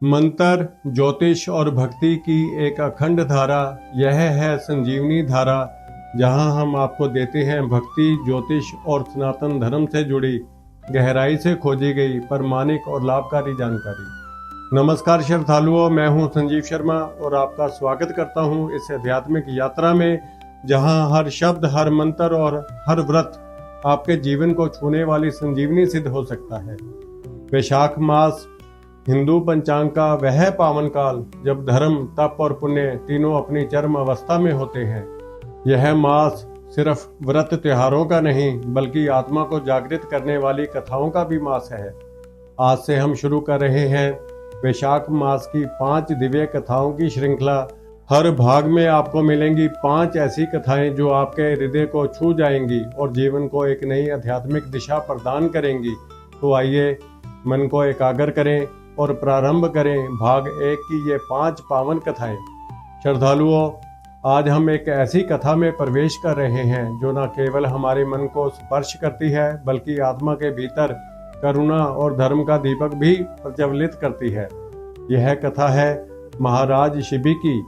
मंत्र, ज्योतिष और भक्ति की एक अखंड धारा, यह है संजीवनी धारा, जहां हम आपको देते हैं भक्ति, ज्योतिष और सनातन धर्म से जुड़ी गहराई से खोजी गई प्रामाणिक और लाभकारी जानकारी। नमस्कार श्रद्धालुओं, मैं हूं संजीव शर्मा और आपका स्वागत करता हूं इस आध्यात्मिक यात्रा में, जहां हर शब्द, हर मंत्र और हर व्रत आपके जीवन को छूने वाली संजीवनी सिद्ध हो सकता है। वैशाख मास हिंदू पंचांग का वह पावन काल जब धर्म, तप और पुण्य तीनों अपनी चरम अवस्था में होते हैं। यह मास सिर्फ व्रत त्योहारों का नहीं बल्कि आत्मा को जागृत करने वाली कथाओं का भी मास है। आज से हम शुरू कर रहे हैं वैशाख मास की 5 दिव्य कथाओं की श्रृंखला। हर भाग में आपको मिलेंगी 5 ऐसी कथाएं जो आपके हृदय को छू जाएंगी और जीवन को एक नई आध्यात्मिक दिशा प्रदान करेंगी। तो आइए मन को एकाग्र करें और प्रारंभ करें भाग 1 की ये 5 पावन कथाएं। श्रद्धालुओं, आज हम एक ऐसी कथा में प्रवेश कर रहे हैं जो न केवल हमारे मन को स्पर्श करती है बल्कि आत्मा के भीतर करुणा और धर्म का दीपक भी प्रज्वलित करती है। यह कथा है महाराज शिबी की,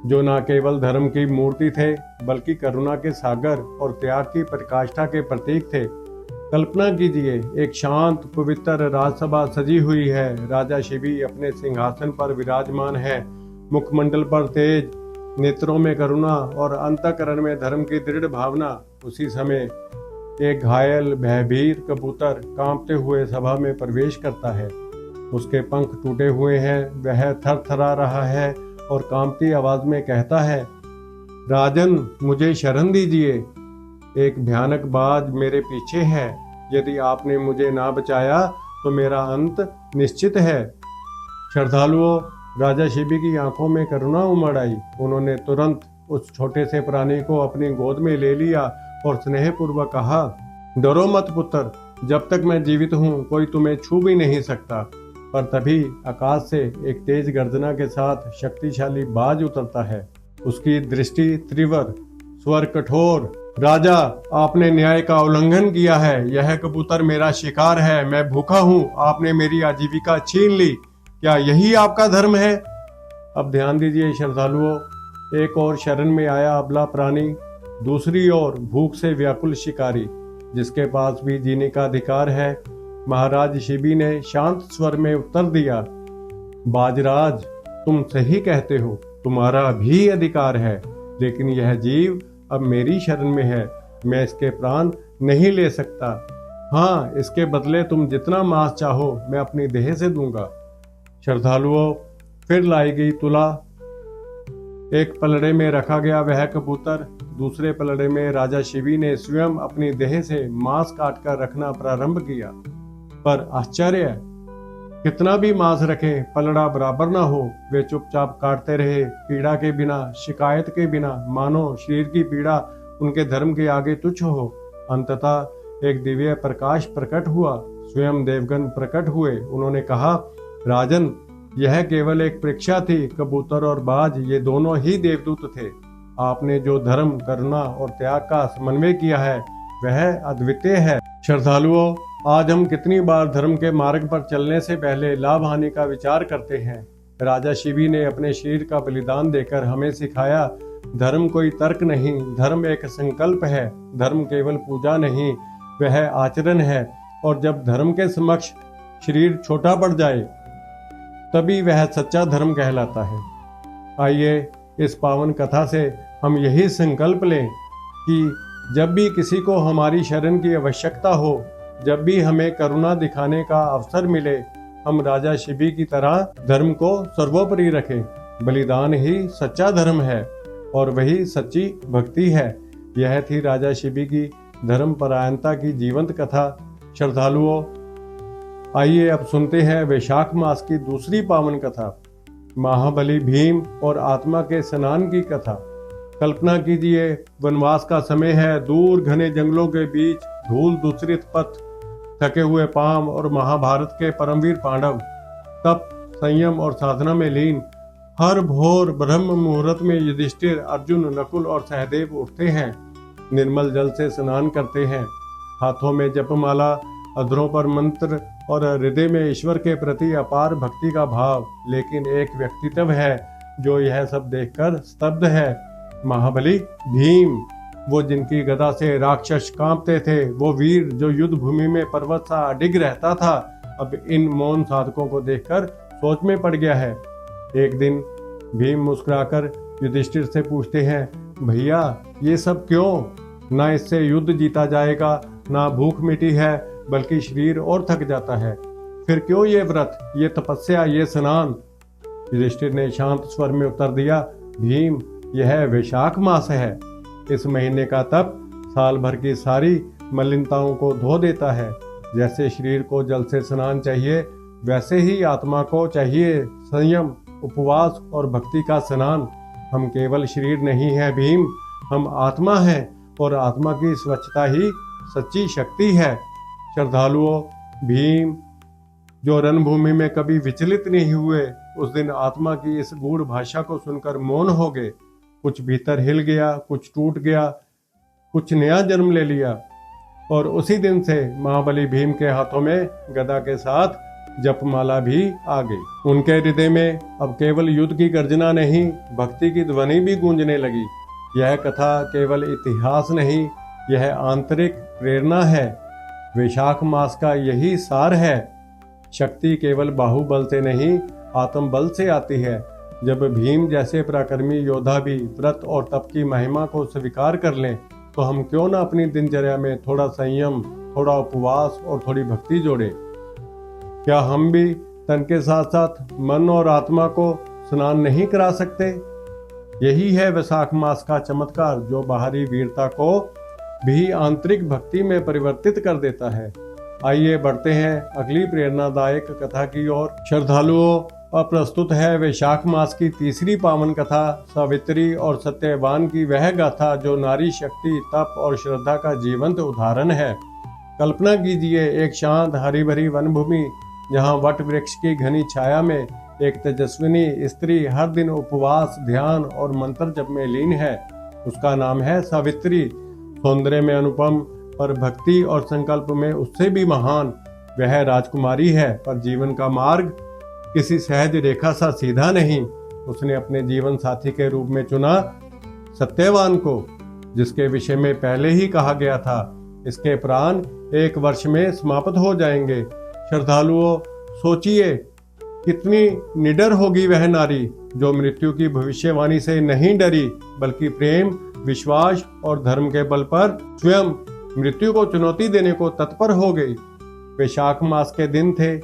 जो न केवल धर्म की मूर्ति थे बल्कि करुणा के सागर और त्याग की प्रकाष्ठा के प्रतीक थे। कल्पना कीजिए, एक शांत पवित्र राजसभा सजी हुई है। राजा शिबी अपने सिंहासन पर विराजमान है, मुखमंडल पर तेज, नेत्रों में करुणा और अंतःकरण में धर्म की दृढ़ भावना। उसी समय एक घायल भयभीत कबूतर कांपते हुए सभा में प्रवेश करता है। उसके पंख टूटे हुए हैं, वह थरथरा रहा है और कांपती आवाज में कहता है, राजन, मुझे शरण दीजिए। एक भयानक बाज मेरे पीछे है। यदि आपने मुझे ना बचाया तो मेरा अंत निश्चित है। श्रद्धालुओं, राजा शिबी की आंखों में करुणा उमड़ आई। उन्होंने तुरंत उस छोटे से प्राणी को अपनी गोद में ले लिया और स्नेहपूर्वक कहा, डरो मत पुत्र, जब तक मैं जीवित हूँ कोई तुम्हें छू भी नहीं सकता। पर तभी आकाश से एक तेज गर्जना के साथ शक्तिशाली बाज उतरता है। उसकी दृष्टि तीव्र, स्वर कठोर, राजा, आपने न्याय का उल्लंघन किया है। यह कबूतर मेरा शिकार है, मैं भूखा हूँ, आपने मेरी आजीविका छीन ली। क्या यही आपका धर्म है? अब ध्यान दीजिए श्रद्धालुओं, एक और शरण में आया अबला प्राणी, दूसरी ओर भूख से व्याकुल शिकारी, जिसके पास भी जीने का अधिकार है। महाराज शिबी ने शांत स्वर में उत्तर दिया, बाजराज, तुम सही कहते हो, तुम्हारा भी अधिकार है, लेकिन यह जीव अब मेरी शरण में है। मैं इसके प्राण नहीं ले सकता। हाँ, इसके बदले तुम जितना मांस चाहो मैं अपनी देह से दूंगा। श्रद्धालुओं, फिर लाई गई तुला। एक पलड़े में रखा गया वह कबूतर, दूसरे पलड़े में राजा शिबी ने स्वयं अपनी देह से मांस काटकर रखना प्रारंभ किया। पर आश्चर्य, कितना भी मांस रखें पलड़ा बराबर ना हो। वे चुपचाप काटते रहे, पीड़ा के बिना, शिकायत के बिना, मानो शरीर की पीड़ा उनके धर्म के आगे तुच्छ हो। अंततः एक दिव्य प्रकाश प्रकट हुआ। स्वयं देवगण प्रकट हुए। उन्होंने कहा, राजन, यह केवल एक परीक्षा थी। कबूतर और बाज ये दोनों ही देवदूत थे। आपने जो धर्म, करुणा और त्याग का समन्वय किया है वह अद्वितीय है। श्रद्धालुओं, आज हम कितनी बार धर्म के मार्ग पर चलने से पहले लाभ हानि का विचार करते हैं। राजा शिबी ने अपने शरीर का बलिदान देकर हमें सिखाया, धर्म कोई तर्क नहीं, धर्म एक संकल्प है। धर्म केवल पूजा नहीं, वह आचरण है। और जब धर्म के समक्ष शरीर छोटा पड़ जाए तभी वह सच्चा धर्म कहलाता है। आइए इस पावन कथा से हम यही संकल्प लें कि जब भी किसी को हमारी शरण की आवश्यकता हो, जब भी हमें करुणा दिखाने का अवसर मिले, हम राजा शिबी की तरह धर्म को सर्वोपरि रखें। बलिदान ही सच्चा धर्म है और वही सच्ची भक्ति है। यह थी राजा शिबी की धर्म परायणता की जीवंत कथा। श्रद्धालुओं, आइए अब सुनते हैं वैशाख मास की दूसरी पावन कथा, महाबली भीम और आत्मा के स्नान की कथा। कल्पना कीजिए, वनवास का समय है। दूर घने जंगलों के बीच धूल दूषित पथ, थके हुए पांव और महाभारत के परमवीर पांडव तप, संयम और साधना में लीन। हर भोर ब्रह्म मुहूर्त में युधिष्ठिर, अर्जुन, नकुल और सहदेव उठते हैं, निर्मल जल से स्नान करते हैं, हाथों में जपमाला, अधरों पर मंत्र और हृदय में ईश्वर के प्रति अपार भक्ति का भाव। लेकिन एक व्यक्तित्व है जो यह सब देखकर स्तब्ध है, महाबली भीम। वो जिनकी गदा से राक्षस कांपते थे, वो वीर जो युद्ध भूमि में पर्वत सा अडिग रहता था, अब इन मौन साधकों को देखकर सोच में पड़ गया है। एक दिन भीम मुस्कुराकर युधिष्ठिर से पूछते हैं, भैया ये सब क्यों? ना इससे युद्ध जीता जाएगा, ना भूख मिटी है, बल्कि शरीर और थक जाता है। फिर क्यों ये व्रत, ये तपस्या, ये स्नान? युधिष्ठिर ने शांत स्वर में उत्तर दिया, भीम यह वैशाख मास है। इस महीने का तप साल भर की सारी मलिनताओं को धो देता है। जैसे शरीर को जल से स्नान चाहिए, वैसे ही आत्मा को चाहिए संयम, उपवास और भक्ति का स्नान। हम केवल शरीर नहीं है भीम, हम आत्मा हैं और आत्मा की स्वच्छता ही सच्ची शक्ति है। श्रद्धालुओं, भीम जो रणभूमि में कभी विचलित नहीं हुए, उस दिन आत्मा की इस गूढ़ भाषा को सुनकर मौन हो गए। कुछ भीतर हिल गया, कुछ टूट गया, कुछ नया जन्म ले लिया। और उसी दिन से महाबली भीम के हाथों में गदा के साथ जपमाला भी आ गई। उनके हृदय में अब केवल युद्ध की गर्जना नहीं, भक्ति की ध्वनि भी गूंजने लगी। यह कथा केवल इतिहास नहीं, यह आंतरिक प्रेरणा है। वैशाख मास का यही सार है। शक्ति केवल बाहुबल से नहीं, आत्मबल से आती है। जब भीम जैसे पराक्रमी योद्धा भी व्रत और तप की महिमा को स्वीकार कर लें, तो हम क्यों ना अपनी दिनचर्या में थोड़ा संयम, थोड़ा उपवास और थोड़ी भक्ति जोड़े। क्या हम भी तन के साथ साथ मन और आत्मा को स्नान नहीं करा सकते? यही है वैशाख मास का चमत्कार, जो बाहरी वीरता को भी आंतरिक भक्ति में परिवर्तित कर देता है। आइए बढ़ते हैं अगली प्रेरणादायक कथा की ओर। श्रद्धालुओं, अब प्रस्तुत है वैशाख मास की तीसरी पावन कथा, सावित्री और सत्यवान की वह गाथा जो नारी शक्ति, तप और श्रद्धा का जीवंत उदाहरण है। कल्पना कीजिए एक शांत हरी भरी वनभूमि, जहाँ वट वृक्ष की घनी छाया में एक तेजस्विनी स्त्री हर दिन उपवास, ध्यान और मंत्र जप में लीन है। उसका नाम है सावित्री। सौंदर्य में अनुपम, पर भक्ति और संकल्प में उससे भी महान। वह राजकुमारी है, पर जीवन का मार्ग किसी सहज रेखा सा सीधा नहीं। उसने अपने जीवन साथी के रूप में चुना सत्यवान को, जिसके विषय में पहले ही कहा गया था, इसके प्राण 1 वर्ष में समाप्त हो जाएंगे। श्रद्धालुओं, सोचिए कितनी निडर होगी वह नारी, जो मृत्यु की भविष्यवाणी से नहीं डरी, बल्कि प्रेम, विश्वास और धर्म के बल पर स्वयं मृत्यु को चुनौती देने को तत्पर हो गई। वैशाख मास के दिन थे।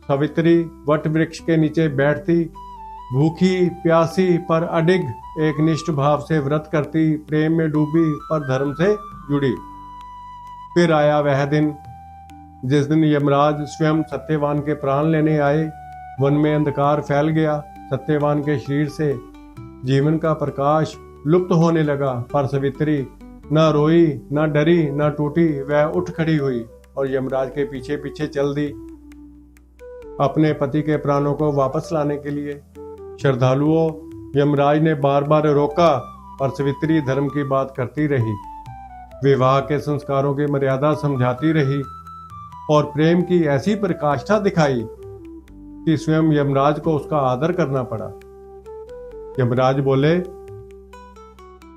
सावित्री वट वृक्ष के नीचे बैठती, भूखी प्यासी पर अडिग, एक निष्ठ भाव से व्रत करती, प्रेम में डूबी पर धर्म से जुड़ी। फिर आया वह दिन जिस दिन यमराज स्वयं सत्यवान के प्राण लेने आए। वन में अंधकार फैल गया। सत्यवान के शरीर से जीवन का प्रकाश लुप्त होने लगा, पर सावित्री न रोई, न डरी, न टूटी। वह उठ खड़ी हुई और यमराज के पीछे पीछे चल दी, अपने पति के प्राणों को वापस लाने के लिए। श्रद्धालुओं, यमराज ने बार बार रोका, पर सावित्री धर्म की बात करती रही, विवाह के संस्कारों की मर्यादा समझाती रही और प्रेम की ऐसी प्रकाष्ठा दिखाई कि स्वयं यमराज को उसका आदर करना पड़ा। यमराज बोले,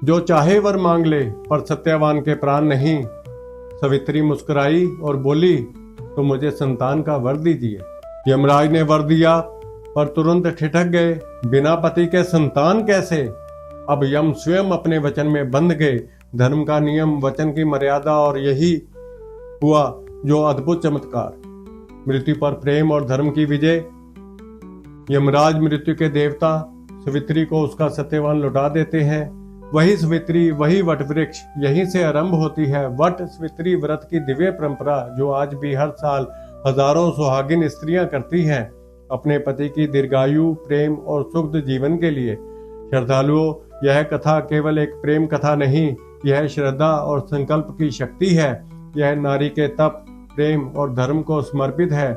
जो चाहे वर मांग ले, पर सत्यवान के प्राण नहीं। सावित्री मुस्कुराई और बोली, तो मुझे संतान का वर दीजिए। यमराज ने वर दिया, पर तुरंत ठिठक गए, बिना पति के संतान कैसे? अब यम स्वयं अपने वचन में बंध गए। धर्म का नियम, वचन की मर्यादा, और यही हुआ जो अद्भुत चमत्कार, मृत्यु पर प्रेम और धर्म की विजय। यमराज मृत्यु के देवता सावित्री को उसका सत्यवान लौटा देते हैं। वही सावित्री, वही वट वृक्ष, यहीं से आरंभ होती है वट सावित्री व्रत की दिव्य परंपरा, जो आज भी हर साल हजारों सुहागिन स्त्रियां करती हैं अपने पति की दीर्घायु, प्रेम और सुखद जीवन के लिए। श्रद्धालुओं, यह कथा केवल एक प्रेम कथा नहीं, यह श्रद्धा और संकल्प की शक्ति है। यह नारी के तप, प्रेम और धर्म को समर्पित है।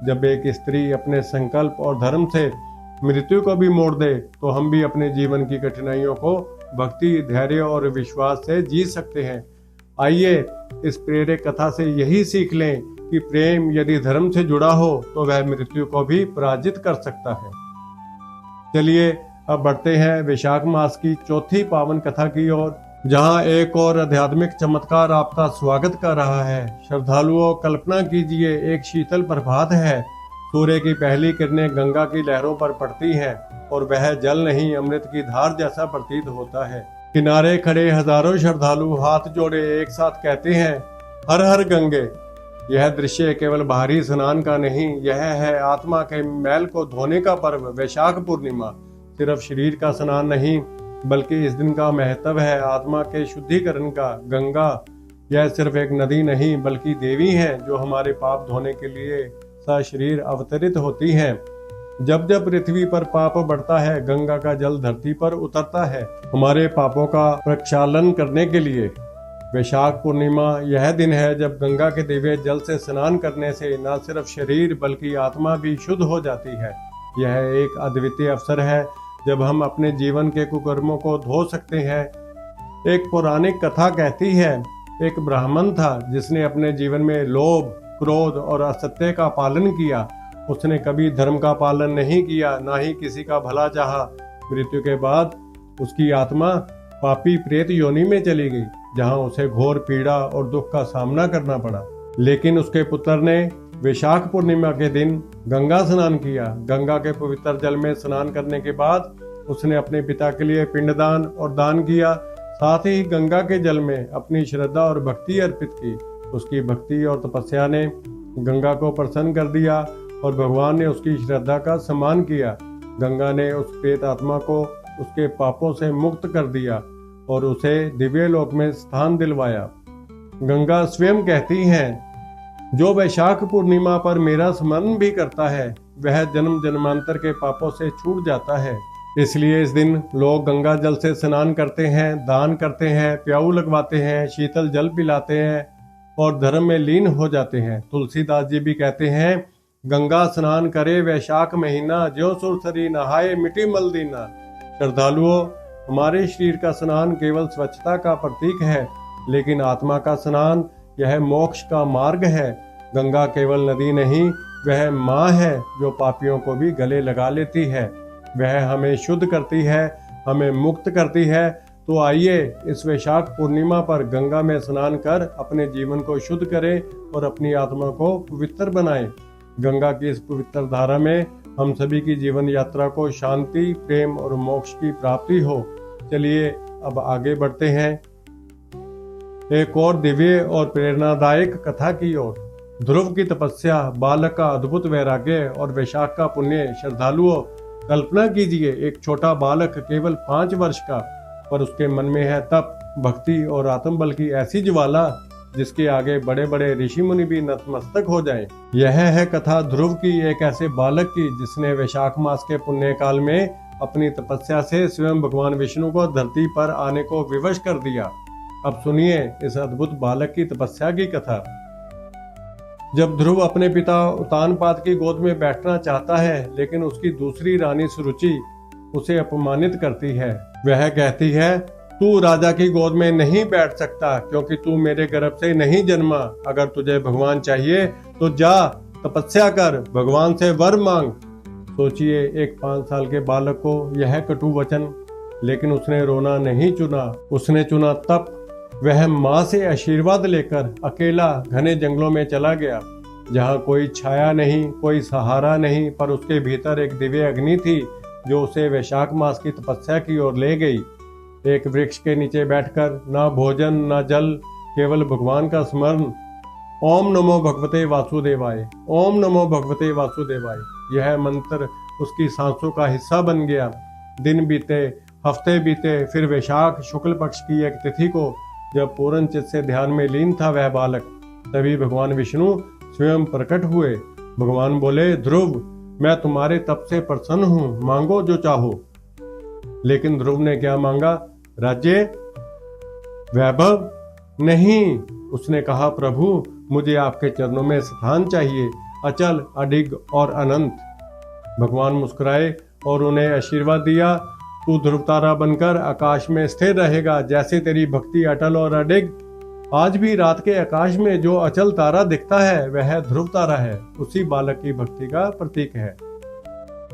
जब एक स्त्री अपने संकल्प और धर्म से मृत्यु को भी मोड़ दे, तो हम भी अपने जीवन की कठिनाइयों को भक्ति, धैर्य और विश्वास से जी सकते हैं। आइए इस प्रेरक कथा से यही सीख लें कि प्रेम यदि धर्म से जुड़ा हो तो वह मृत्यु को भी पराजित कर सकता है। चलिए अब बढ़ते हैं वैशाख मास की चौथी पावन कथा की ओर, जहां एक और आध्यात्मिक चमत्कार आपका स्वागत कर रहा है। श्रद्धालुओं, कल्पना कीजिए, एक शीतल प्रभात है। सूर्य की पहली किरणें गंगा की लहरों पर पड़ती हैं और वह जल नहीं अमृत की धार जैसा प्रतीत होता है। किनारे खड़े हजारों श्रद्धालु हाथ जोड़े एक साथ कहते हैं, हर हर गंगे। यह दृश्य केवल बाहरी स्नान का नहीं, यह है आत्मा के मैल को धोने का पर्व वैशाख पूर्णिमा। सिर्फ शरीर का स्नान नहीं, बल्कि इस दिन का महत्व है आत्मा के शुद्धिकरण का। गंगा यह सिर्फ एक नदी नहीं, बल्कि देवी है जो हमारे पाप धोने के लिए सशरीर अवतरित होती है। जब जब पृथ्वी पर पाप बढ़ता है, गंगा का जल धरती पर उतरता है हमारे पापों का प्रक्षालन करने के लिए। वैशाख पूर्णिमा यह दिन है जब गंगा के दिव्य जल से स्नान करने से न सिर्फ शरीर बल्कि आत्मा भी शुद्ध हो जाती है। यह एक अद्वितीय अवसर है जब हम अपने जीवन के कुकर्मों को धो सकते हैं। एक पौराणिक कथा कहती है, एक ब्राह्मण था जिसने अपने जीवन में लोभ, क्रोध और असत्य का पालन किया। उसने कभी धर्म का पालन नहीं किया, ना ही किसी का भला चाहा। मृत्यु के बाद उसकी आत्मा पापी प्रेत योनि में चली गई, जहां उसे घोर पीड़ा और दुख का सामना करना पड़ा। लेकिन उसके पुत्र ने वैशाख पूर्णिमा के दिन गंगा स्नान किया। गंगा के पवित्र जल में स्नान करने के बाद उसने अपने पिता के लिए पिंडदान और दान किया। साथ ही गंगा के जल में अपनी श्रद्धा और भक्ति अर्पित की। उसकी भक्ति और तपस्या ने गंगा को प्रसन्न कर दिया और भगवान ने उसकी श्रद्धा का सम्मान किया। गंगा ने उस प्रेत आत्मा को उसके पापों से मुक्त कर दिया और उसे दिव्य लोक में स्थान दिलवाया। गंगा स्वयं कहती हैं, जो वैशाख पूर्णिमा पर मेरा स्मरण भी करता है वह जन्म जन्मांतर के पापों से छूट जाता है। इसलिए इस दिन लोग गंगा जल से स्नान करते हैं, दान करते हैं, प्याऊ लगवाते हैं, शीतल जल पिलाते हैं और धर्म में लीन हो जाते हैं। तुलसीदास जी भी कहते हैं, गंगा स्नान करे वैशाख महीना, ज्यों सुरसरी नहाए मिटी मल दीना। श्रद्धालुओं, हमारे शरीर का स्नान केवल स्वच्छता का प्रतीक है, लेकिन आत्मा का स्नान यह मोक्ष का मार्ग है। गंगा केवल नदी नहीं, वह माँ है जो पापियों को भी गले लगा लेती है। वह हमें शुद्ध करती है, हमें मुक्त करती है। तो आइए इस वैशाख पूर्णिमा पर गंगा में स्नान कर अपने जीवन को शुद्ध करें और अपनी आत्मा को पवित्र बनाएं। गंगा की इस पवित्र धारा में हम सभी की जीवन यात्रा को शांति, प्रेम और मोक्ष की प्राप्ति हो। चलिए अब आगे बढ़ते हैं एक और दिव्य और प्रेरणादायक कथा की ओर। ध्रुव की तपस्या, बालक का अद्भुत वैराग्य और वैशाख का पुण्य। श्रद्धालुओं, कल्पना कीजिए, एक छोटा बालक केवल 5 वर्ष का, पर उसके मन में है तप, भक्ति और आत्मबल की ऐसी ज्वाला जिसके आगे बड़े बड़े ऋषि मुनि भी नतमस्तक हो जाएं। यह है कथा ध्रुव की, एक ऐसे बालक की जिसने वैशाख मास के पुण्य काल में अपनी तपस्या से स्वयं भगवान विष्णु को धरती पर आने को विवश कर दिया। अब सुनिए इस अद्भुत बालक की तपस्या की कथा। जब ध्रुव अपने पिता उतानपाद की गोद में बैठना चाहता है, लेकिन उसकी दूसरी रानी सुरुचि उसे अपमानित करती है। वह कहती है, तू राजा की गोद में नहीं बैठ सकता क्योंकि तू मेरे गर्भ से नहीं जन्मा। अगर तुझे भगवान चाहिए तो जा तपस्या कर, भगवान से वर मांग। सोचिए, एक 5 साल के बालक को यह कटु वचन, लेकिन उसने रोना नहीं चुना, उसने चुना तप। वह माँ से आशीर्वाद लेकर अकेला घने जंगलों में चला गया, जहाँ कोई छाया नहीं, कोई सहारा नहीं, पर उसके भीतर एक दिव्य अग्नि थी जो उसे वैशाख मास की तपस्या की ओर ले गई। एक वृक्ष के नीचे बैठकर ना भोजन ना जल, केवल भगवान का स्मरण। ओम नमो भगवते वासुदेवाय, ओम नमो भगवते वासुदेवाय। यह मंत्र उसकी सांसों का हिस्सा बन गया। दिन बीते, हफ्ते बीते, फिर वैशाख शुक्ल पक्ष की एक तिथि को जब पूर्ण चित्त से ध्यान में लीन था वह बालक, तभी भगवान विष्णु स्वयं प्रकट हुए। भगवान बोले, ध्रुव, मैं तुम्हारे तप से प्रसन्न हूँ, मांगो जो चाहो। लेकिन ध्रुव ने क्या मांगा? राज्य, वैभव? नहीं। उसने कहा, प्रभु, मुझे आपके चरणों में स्थान चाहिए, अचल, अडिग और अनंत। भगवान मुस्कुराए और उन्हें आशीर्वाद दिया, तू ध्रुव तारा बनकर आकाश में स्थिर रहेगा। जैसे तेरी भक्ति अटल और अडिग, आज भी रात के आकाश में जो अचल तारा दिखता है वह ध्रुव तारा है, उसी बालक की भक्ति का प्रतीक है।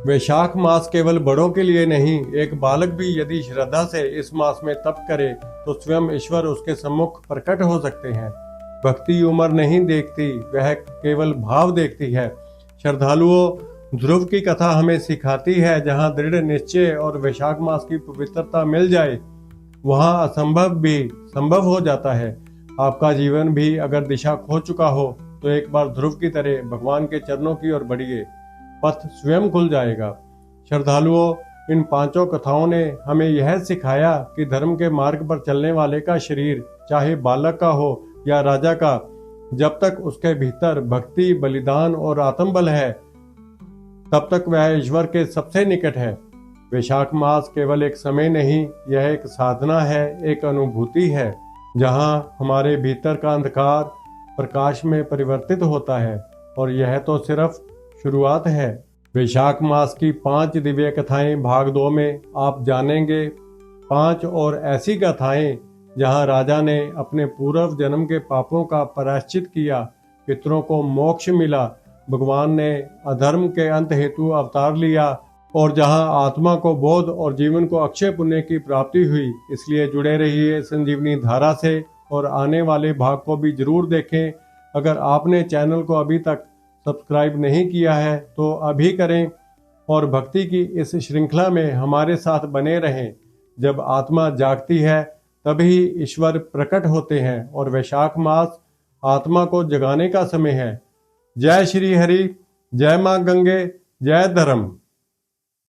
वैशाख मास केवल बड़ों के लिए नहीं, एक बालक भी यदि श्रद्धा से इस मास में तप करे तो स्वयं ईश्वर उसके सम्मुख प्रकट हो सकते हैं। भक्ति उम्र नहीं देखती, वह केवल भाव देखती है। श्रद्धालुओं, ध्रुव की कथा हमें सिखाती है, जहाँ दृढ़ निश्चय और वैशाख मास की पवित्रता मिल जाए वहाँ असंभव भी संभव हो जाता है। आपका जीवन भी अगर दिशा खो चुका हो तो एक बार ध्रुव की तरह भगवान के चरणों की ओर बढ़िए, पथ स्वयं खुल जाएगा। श्रद्धालुओं, इन पांचों कथाओं ने हमें यह सिखाया कि धर्म के मार्ग पर चलने वाले का शरीर चाहे बालक का हो या राजा का, जब तक उसके भीतर भक्ति, बलिदान और आत्मबल है तब तक वह ईश्वर के सबसे निकट है। वैशाख मास केवल एक समय नहीं, यह एक साधना है, एक अनुभूति है, जहाँ हमारे भीतर का अंधकार प्रकाश में परिवर्तित होता है। और यह तो सिर्फ शुरुआत है। वैशाख मास की 5 दिव्य कथाएं भाग 2 में आप जानेंगे। 5 और ऐसी कथाएं जहाँ राजा ने अपने पूर्व जन्म के पापों का प्रायश्चित किया, पितरों को मोक्ष मिला, भगवान ने अधर्म के अंत हेतु अवतार लिया और जहां आत्मा को बोध और जीवन को अक्षय पुण्य की प्राप्ति हुई। इसलिए जुड़े रहिए संजीवनी धारा से और आने वाले भाग को भी जरूर देखें। अगर आपने चैनल को अभी तक सब्सक्राइब नहीं किया है तो अभी करें और भक्ति की इस श्रृंखला में हमारे साथ बने रहें। जब आत्मा जागती है तभी ईश्वर प्रकट होते हैं और वैशाख मास आत्मा को जगाने का समय है। जय श्री हरि, जय मां गंगे, जय धर्म।